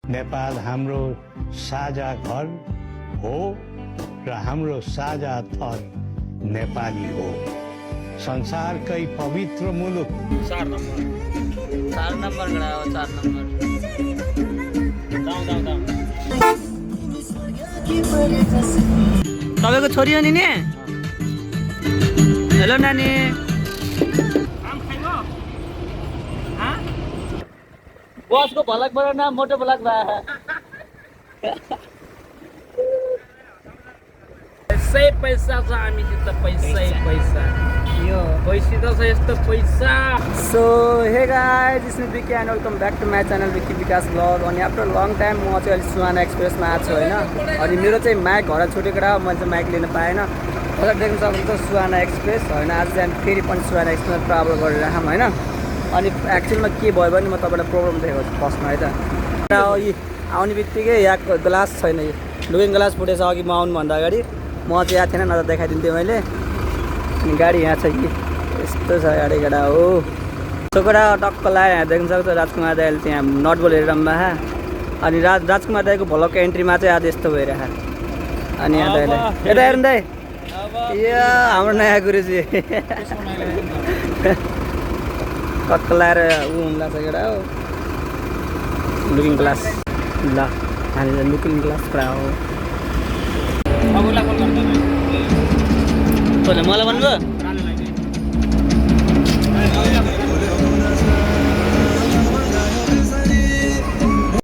नेपाल हाम्रो साझा घर हो र हाम्रो साझा थर नेपाली हो। संसारकै पवित्र मुलुक 4 नम्बर गडा हो 4 नम्बर तपाईँको छोरी हो नि हेलो नानी बसको भलकबाट न मोटो भलक भए पैसै पैसा छ हामीसित पैसै पैसा यो पैसा छ यस्तो पैसा so hey guys this is Vicky and welcome back to my channel Vicky Vikas blog. अनि आफ्टर लङ टाइम म चाहिँ अहिले सुहाना एक्सप्रेसमा आएको छु होइन। अनि मेरो चाहिँ माइक घर छुटेको र मैले चाहिँ माइक लिन पाएन। तपाईँ देख्न सक्नुहुन्छ सुहाना एक्सप्रेस होइन। आज चाहिँ हामी फेरि पनि सुहाना एक्सप्रेसमा ट्राभल गरिरहेछौँ होइन। अनि एक्चुअलमा के भयो भने म तपाईँलाई प्रब्लम देखेको छु फर्स्टमा है त। यी आउने बित्तिकै यहाँको ग्लास छैन, यो लुकिङ ग्लास फुटेछ अघि म आउनुभन्दा अगाडि। म चाहिँ यहाँ थिएन नत्र देखाइदिन्थेँ मैले। अनि गाडी यहाँ छ कि यस्तो छ गाडी गडा हो सोकडा टक्क लगाएर यहाँ देख्न सक्छ राजकुमार दाइले त्यहाँ नट बोल हेरेर राख्या। अनि राजकुमार दाइको भ्लगको एन्ट्रीमा चाहिँ आज यस्तो भइरहेको। अनि यहाँ दाइले यता हेर्नु दाइ यो हाम्रो नयाँ गुरुजी टक्क लगाएर ऊ हुँदा छ केटा हो लुकिङ ग्लास ल हामी लुकिङ ग्लास पुरा हो मलाई भन्नुभयो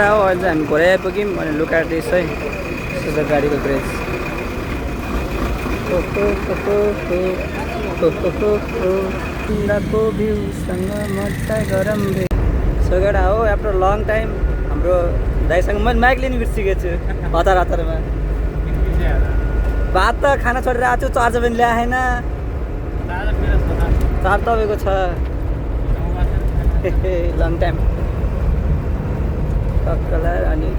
अहिले चाहिँ हामी घरै आइपुग्यौँ अनि लुकाएर दिएछ है गाडीको ग्रेज को भ्यूसँग मजा गरम सोगेडा हो। आफ्टर लङ टाइम हाम्रो दाइसँग मैले माइक लिनु बिर्सिएको छु हतार हतारमा। भात त खाना छोडेर आएको छु, चार्जर पनि ल्याएन। चार्ज तपाईँको छ लङ टाइम टक्कला। अनि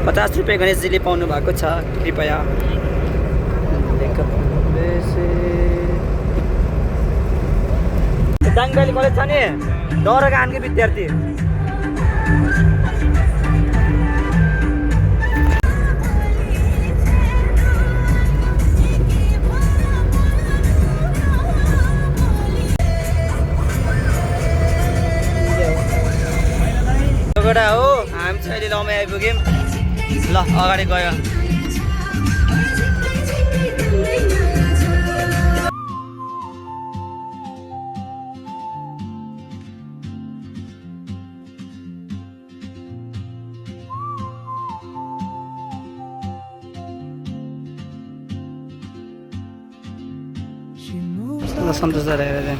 50 रुपियाँ गणेशजीले पाउनु भएको छ, कृपया। दाङगाली कलेज छ नि डरका आनकै विद्यार्थी हो। हामी चाहिँ अहिले लमै आइपुग्यौँ। ल अगाडि गयो सन्तोष सर हेरेर चाहिँ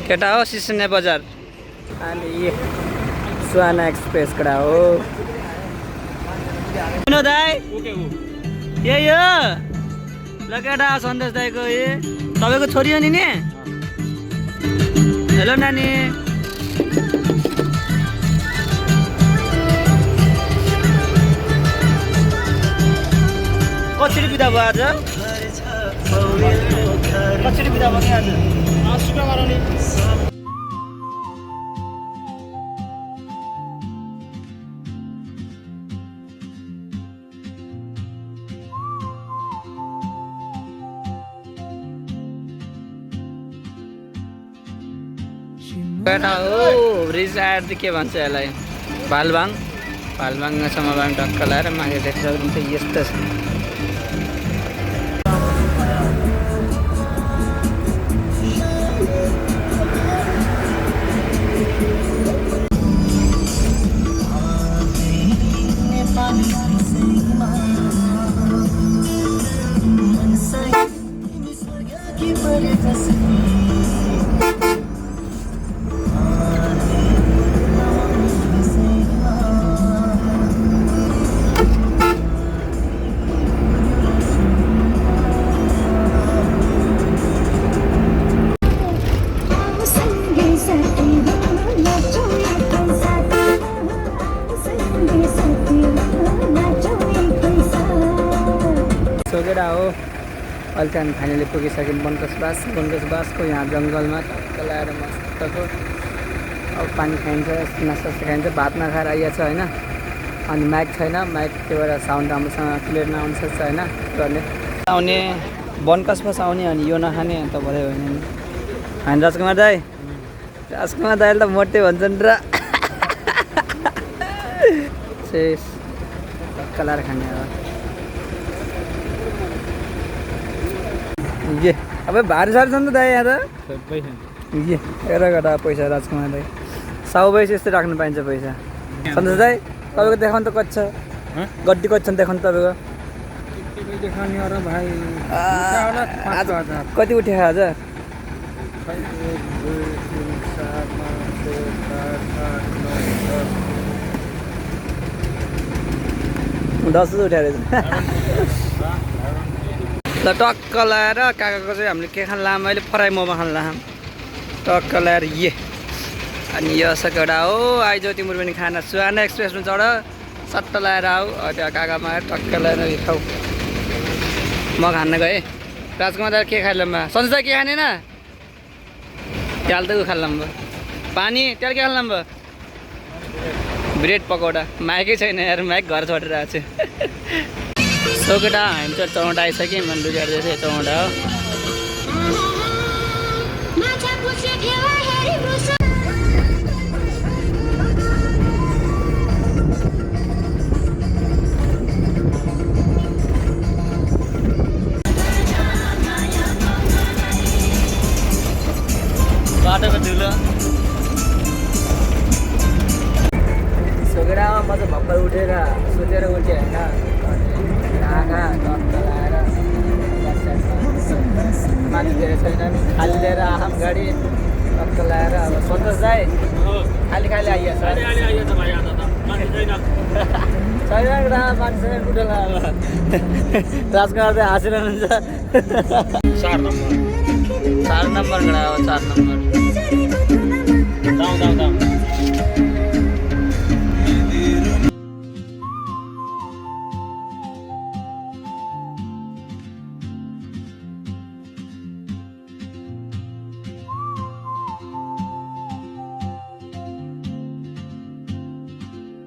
केटा हो सिसने बजार। अनि सुहाना एक्सप्रेस कडा हो दाइ यही हो ल केटा सन्तोष दाइको तपाईँको छोरी हो नि हेलो नानी कसरी बिदा भयो आज कसरी बिदा भयो आज शुक्रबार नि केटा हो रिजार्ड के भन्छ यसलाई भालबाङसम्म टक्क लगाएर माथि देख्छ यस्तो छ। केटा हो अहिले चाहिँ हामी फाइनली पुगिसक्यौँ बनकसबासको यहाँ जङ्गलमा टक्क लगाएर मस्तको अब पानी खाइन्छ नास्ता खाइन्छ भात नखाएर आइएको छ होइन अनि माइक छैन माइक त्यो भएर साउन्ड राम्रोसँग क्लियर नआउनु सक्छ होइन गर्ने आउने बनकसबास आउने अनि यो नखाने अन्त भरे होइन नि होइन राजकुमार दाइले त मोटे भन्छन् र शेष कलर खाने ये अब भारी सारी छ नि त दाइ यहाँ त ये हेर गटा पैसा राजकुमार दाइ 100 पैसा यस्तै राख्नु पाइन्छ पैसा सन्तोष दाइ तपाईँको देखाउनु त कति छ गड्डी कति छ देखाउनु तपाईँको कति उठ्यो आज 10 उठ्यो रहेछ ल टक्क लाएर काकाको चाहिँ हामीले के खान लाम अहिले फ्राई मोमो खान लाम टक्क लाएर ये अनि यो सकेडा हो आइज तिम्रो पनि खाना सुहाना एक्सप्रेसमा चढ सट्ट लाएर आऊ त्यहाँ काकामा टक्क लाएर खाऊ म खान्न गएँ राजकुमार दाइ के खाइलाम सन्जय दाइ के खानेन त्याल त खाइलाम भयो पानी त्याल के खाइलाम भयो ब्रेड पकौडा माइकै छैन यार माइक घर छोडेर आएको छु सोकेटा हामी चाहिँ चौडा आइसक्यौँ मन लुगाड्दैछ चौडा हो बाटोको धुलो सोकेरामा म चाहिँ भर्खर उठेर सोचेर उठेँ होइन ढाका टक्क लगाएर माथि धेरै छैन खाली लिएर आम गाडी टक्क लगाएर अब सन्तोष दाइ खाली आइहाल्छ छैन मान्छे उठेर राजकुमार चाहिँ हाँसिरहनुहुन्छ 4 नम्बर गडा हो 4 नम्बर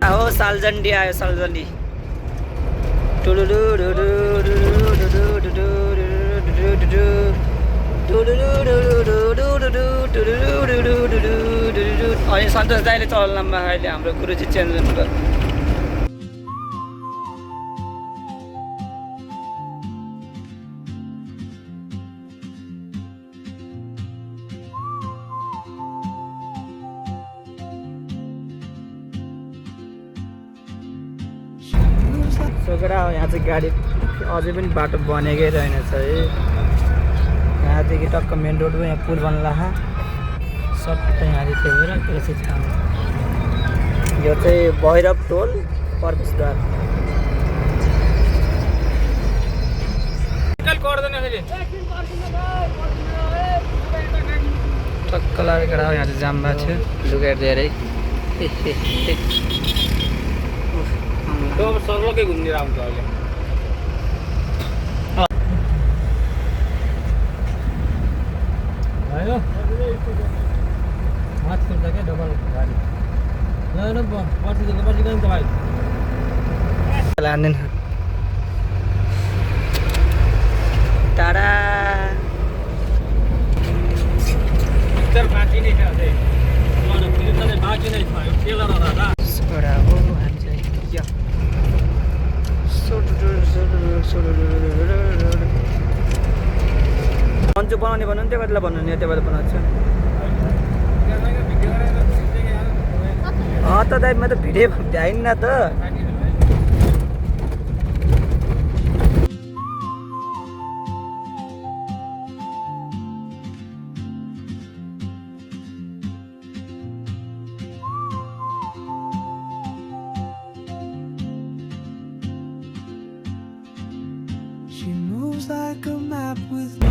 दाउ हो सालजन्डी आयो सालजन्डी अनि सन्तोष दाइले चल्नमा अहिले हाम्रो गुरुजी चेन्ज हुनुभयो सोकेरा हो यहाँ चाहिँ गाडी अझै पनि बाटो बनेकै रहेनछ है यहाँदेखि टक्क मेन रोडमा यहाँ पुल बन्ला सबै यहाँदेखि थियो भएर त्यसै छ यो चाहिँ भैरव टोल प्रवेशद्वार टक्क लागेर यहाँ चाहिँ जाम भएको थियो लुगाएर धेरै अब सर्वकै घुम्ने आउँछ अहिले भयो माथि चढ्दा क्या डबल गाडी न पछि गयो भाइ लाँदैन टाढा बाँकी नै थियो मन्चु बनाउने भन्नु नि त्यो कतिलाई भन्नु नि त्यो बेला बनाउँछु त दाइ म त भिडियो भ्याइन त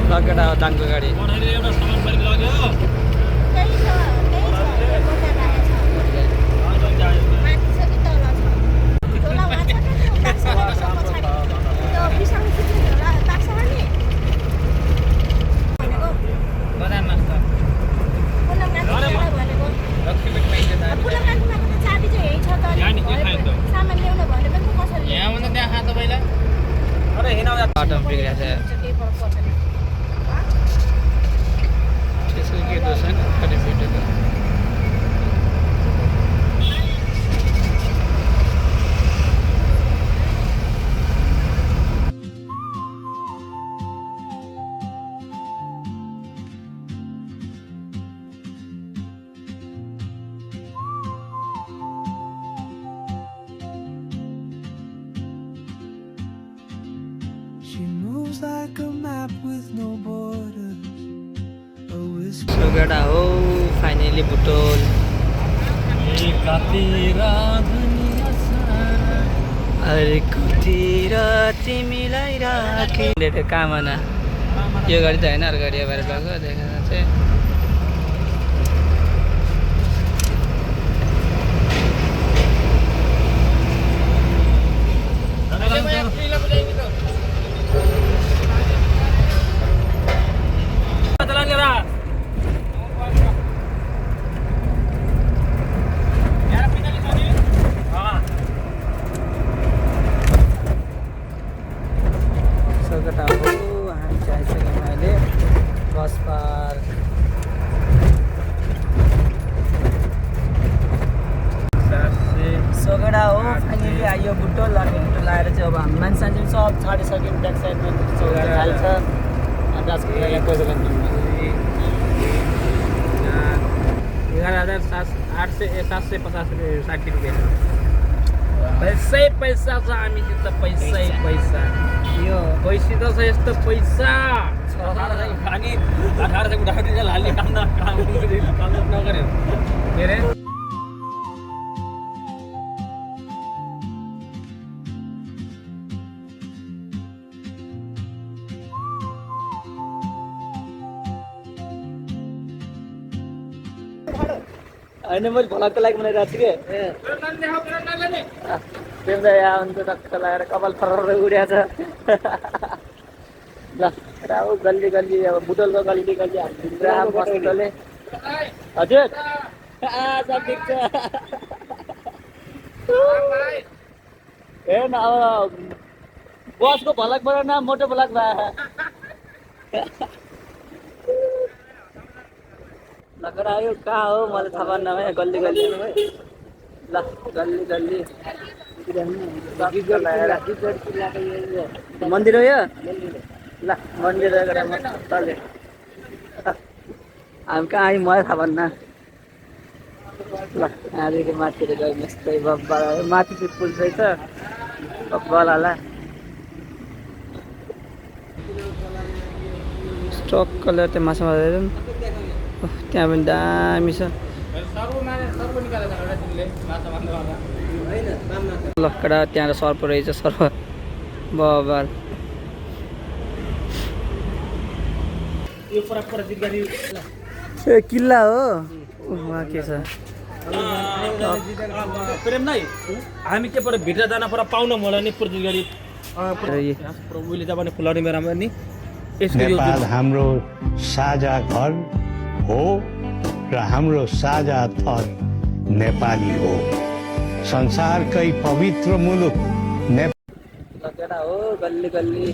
लगेर दाङको गाडी एउटा सामान पनि लग्यो बाटोमा बिग्रिएको छ त्यसको के दोष छैन खालि भिडियोको She moves like a map with no borders. A whisper. So केटा हो फाइनली बुटोल अरे कतिर तिमीलाई राखे कामना यो गाडी त होइन अरू गाडी भएर गएको देखेर चाहिँ केटा हो हामी चाहिँ आइसक्यौँ अहिले बस पार्क सो केटा हो फाइनली आयो बुटोल अनि बुटोल आएर चाहिँ अब हामी मान्छे सान्छे सब छाडिसक्यौँ ब्याक साइडमा चौरा हाल्छ अन्त आजको यहाँ कोही बेला 11,750 रुपियाँ पैसै पैसा छ हामीसित पैसै पैसा यो पैसित छ यस्तो पैसा अनि 18 उठाउने हाल्ने काम नगर्यो के अरे होइन मैले भ्लगको लागि बनाइरहेको छु कि त्यो यहाँ हुन्छ टक्क लगाएर कपाल फरर उड्या छ ल राहु गल्ली गल्ली अब बुटोलको गल्ली गल्ली हामी मस्तले हजुर सब ठिक छ हेर्न अब बसको भलक बनाउन मोटो भलक भयो लगडा आयो कहाँ हो मलाई थाहा भएन है गल्ली गल्ली ल गल्ली गल्ली मन्दिर हो यो ल मन्दिर मजाले हामी कहाँ आयौँ मलाई थाहा भएन ल यहाँदेखि माथितिर गयौँ यस्तै बब्बा माथि चाहिँ पुल रहेछ बब्बाला स्टक कलर त्यो माछा मारेर त्यहाँ पनि दामी छ लक्कडा त्यहाँ सर्प रहेछ सर्प बबाल ए किल्ला हो वहाँ के छ प्रेम नै हामी के पर भित्र जान पर पाउन मलाई नि प्रति गरी उहिले जाने फुलाउने बेलामा नि नेपाल हाम्रो साझा घर हो र हाम्रो साझा थर नेपाली हो संसारकै पवित्र मुलुक लगेडा हो गल्ली गल्ली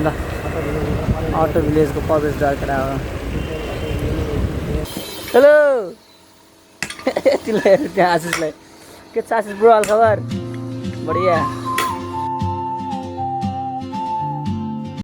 ल अटो भिलेजको प्रवेशद्वार केटा हो हेलो यतिलाई त्यहाँ आशिषलाई के छ आशिष ब्रो हाल खबर बढिया